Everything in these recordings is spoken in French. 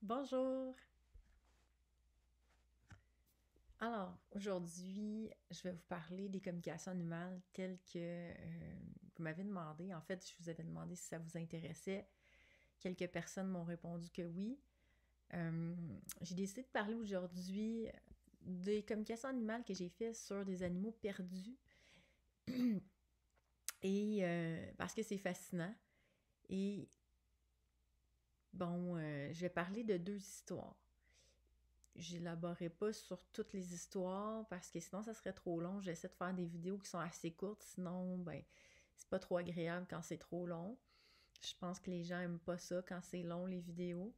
Bonjour! Alors, aujourd'hui, je vais vous parler des communications animales telles que vous m'avez demandé. En fait, je vous avais demandé si ça vous intéressait. Quelques personnes m'ont répondu que oui. J'ai décidé de parler aujourd'hui des communications animales que j'ai fait sur des animaux perdus. Et parce que c'est fascinant. Et bon, je vais parler de deux histoires. J'élaborerai pas sur toutes les histoires parce que sinon ça serait trop long. J'essaie de faire des vidéos qui sont assez courtes, sinon ben c'est pas trop agréable quand c'est trop long. Je pense que les gens aiment pas ça quand c'est long les vidéos.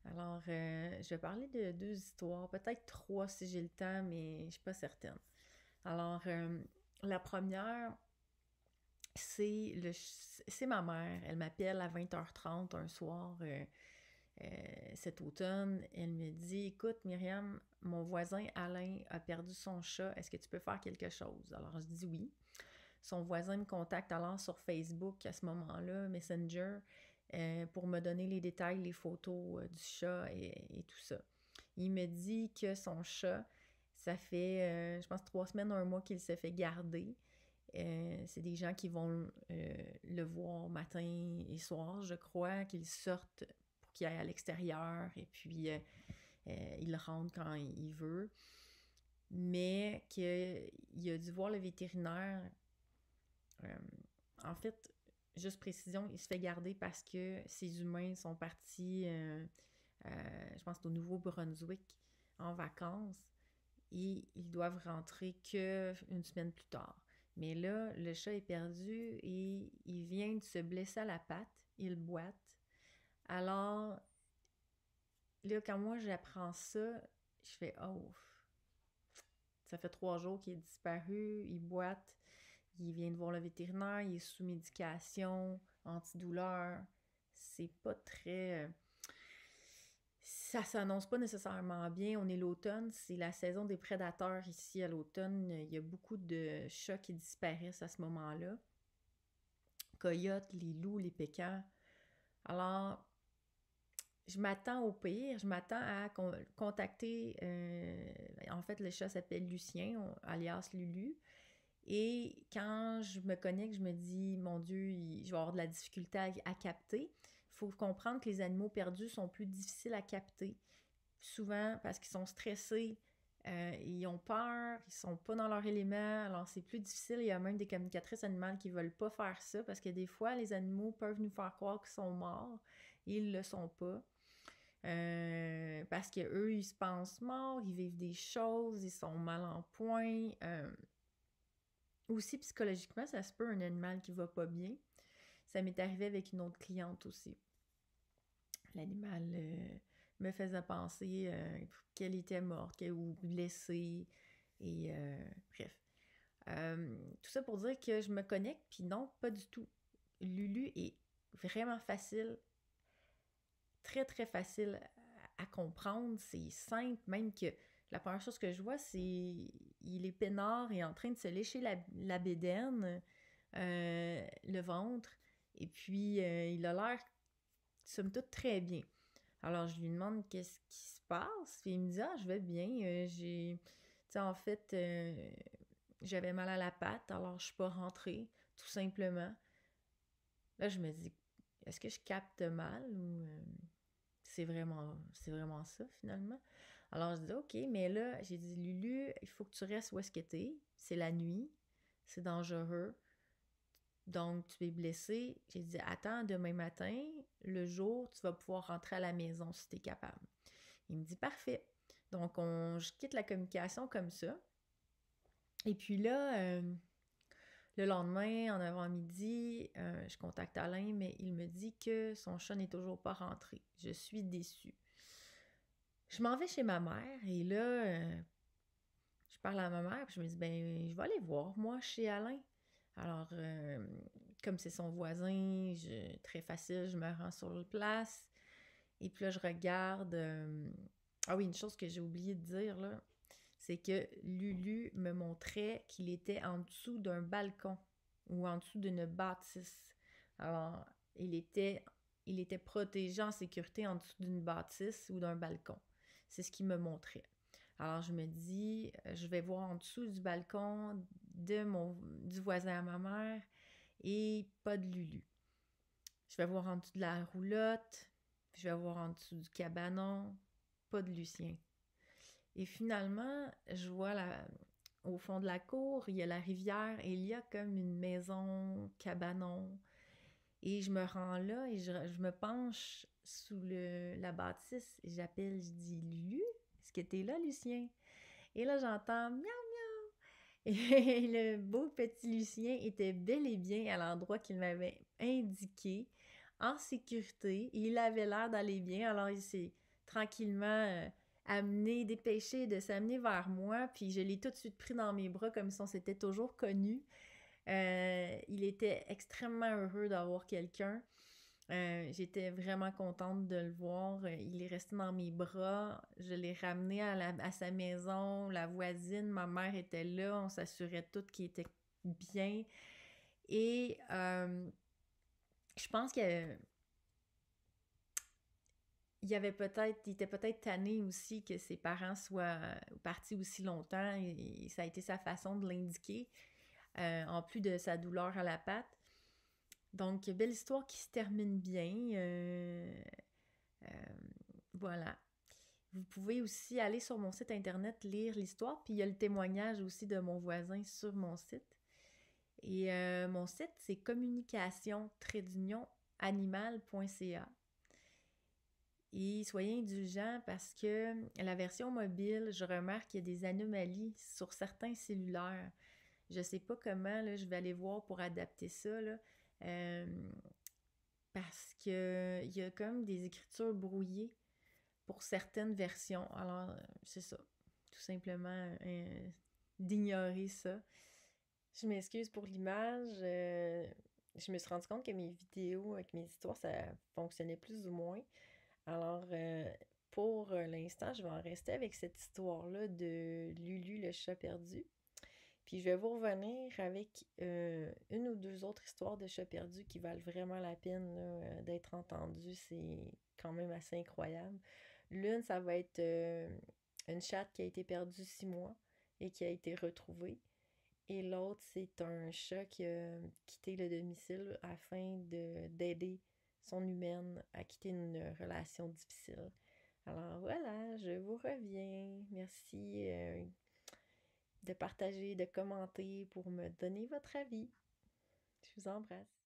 Alors je vais parler de deux histoires, peut-être trois si j'ai le temps, mais je suis pas certaine. Alors la première, c'est ma mère. Elle m'appelle à 20h30 un soir. Cet automne, elle me dit: Écoute, Myriam, mon voisin Alain a perdu son chat, est-ce que tu peux faire quelque chose? Alors je dis oui. Son voisin me contacte alors sur Facebook à ce moment-là, Messenger, pour me donner les détails, les photos du chat et tout ça. Il me dit que son chat, ça fait, je pense, 3 semaines, un mois qu'il se fait garder. C'est des gens qui vont le voir matin et soir, je crois, qu'ils sortent pour qu'il aille à l'extérieur et puis il rentre quand il veut. Mais qu'il a dû voir le vétérinaire. Euh, En fait, juste précision, il se fait garder parce que ces humains sont partis, je pense, au Nouveau-Brunswick en vacances et ils doivent rentrer que une semaine plus tard. Mais là, le chat est perdu et il vient de se blesser à la patte, il boite. Alors, là, quand moi j'apprends ça, je fais oh, ça fait 3 jours qu'il est disparu, il boite, il vient de voir le vétérinaire, il est sous médication, antidouleur. C'est pas très. Ça s'annonce pas nécessairement bien. On est l'automne, c'est la saison des prédateurs ici à l'automne. Il y a beaucoup de chats qui disparaissent à ce moment-là. Coyotes, les loups, les pécans. Alors, je m'attends au pire. Je m'attends à contacter. En fait, le chat s'appelle Lucien, alias Lulu. Et quand je me connecte, je me dis, mon Dieu, je vais avoir de la difficulté à capter. Il faut comprendre que les animaux perdus sont plus difficiles à capter. Souvent parce qu'ils sont stressés, ils ont peur, ils sont pas dans leur élément, alors c'est plus difficile. Il y a même des communicatrices animales qui veulent pas faire ça parce que des fois, les animaux peuvent nous faire croire qu'ils sont morts et ils le sont pas. Parce que eux, ils se pensent morts, ils vivent des choses, ils sont mal en point. Aussi, psychologiquement, ça se peut un animal qui va pas bien. Ça m'est arrivé avec une autre cliente aussi. L'animal me faisait penser qu'elle était morte ou blessée. Et bref. Tout ça pour dire que je me connecte, puis non, pas du tout. Lulu est vraiment facile, très très facile à comprendre. C'est simple, même que la première chose que je vois, c'est il est peinard et en train de se lécher la bédaine, le ventre, et puis il a l'air, somme toute, très bien. Alors, je lui demande qu'est-ce qui se passe. Puis il me dit: Ah, je vais bien. J'ai. Tu sais, en fait, j'avais mal à la patte, alors je suis pas rentrée, tout simplement. Là, je me dis: Est-ce que je capte mal ou c'est vraiment ça, finalement? Alors, je dis: Ok, mais là, j'ai dit: Lulu, il faut que tu restes où est-ce que t'es. C'est la nuit, c'est dangereux. Donc, tu es blessé. J'ai dit: Attends, demain matin, le jour, tu vas pouvoir rentrer à la maison si tu es capable. Il me dit: Parfait. Donc, je quitte la communication comme ça. Et puis là, le lendemain, en avant-midi, je contacte Alain, mais il me dit que son chat n'est toujours pas rentré. Je suis déçue. Je m'en vais chez ma mère et là, je parle à ma mère puis je me dis: Ben, je vais aller voir, moi, chez Alain. Alors, comme c'est son voisin, très facile, je me rends sur place. Et puis là, je regarde. Ah oui, une chose que j'ai oublié de dire, là, c'est que Lulu me montrait qu'il était en dessous d'un balcon ou en dessous d'une bâtisse. Alors, il était protégé en sécurité en dessous d'une bâtisse ou d'un balcon. C'est ce qu'il me montrait. Alors, je me dis, je vais voir en dessous du balcon du voisin à ma mère et pas de Lulu. Je vais voir en dessous de la roulotte, je vais voir en dessous du cabanon, pas de Lucien. Et finalement, je vois au fond de la cour, il y a la rivière et il y a comme une maison, cabanon. Et je me rends là et je me penche sous la bâtisse et j'appelle, je dis Lulu, est-ce que t'es là, Lucien? Et là, j'entends miaou miaou. Et le beau petit Lucien était bel et bien à l'endroit qu'il m'avait indiqué, en sécurité. Il avait l'air d'aller bien, alors il s'est tranquillement dépêché de s'amener vers moi, puis je l'ai tout de suite pris dans mes bras comme si on s'était toujours connus. Il était extrêmement heureux d'avoir quelqu'un. J'étais vraiment contente de le voir. Il est resté dans mes bras. Je l'ai ramené à sa maison. La voisine, ma mère était là. On s'assurait toutes qu'il était bien. Et je pense il était peut-être tanné aussi que ses parents soient partis aussi longtemps. Et ça a été sa façon de l'indiquer, en plus de sa douleur à la patte. Donc, belle histoire qui se termine bien. Euh, voilà. Vous pouvez aussi aller sur mon site internet lire l'histoire, puis il y a le témoignage aussi de mon voisin sur mon site. Et mon site, c'est communication-animal.ca. Et soyez indulgents parce que la version mobile, je remarque qu'il y a des anomalies sur certains cellulaires. Je sais pas comment, là, je vais aller voir pour adapter ça, là. Parce que il y a comme des écritures brouillées pour certaines versions. Alors, c'est ça. Tout simplement d'ignorer ça. Je m'excuse pour l'image. Je me suis rendu compte que mes vidéos avec mes histoires, ça fonctionnait plus ou moins. Alors, pour l'instant, je vais en rester avec cette histoire-là de Lulu, le chat perdu. Puis je vais vous revenir avec une ou deux autres histoires de chats perdus qui valent vraiment la peine là, d'être entendues. C'est quand même assez incroyable. L'une, ça va être une chatte qui a été perdue 6 mois et qui a été retrouvée. Et l'autre, c'est un chat qui a quitté le domicile afin d'aider son humaine à quitter une relation difficile. Alors voilà, je vous reviens. Merci de partager, de commenter pour me donner votre avis. Je vous embrasse.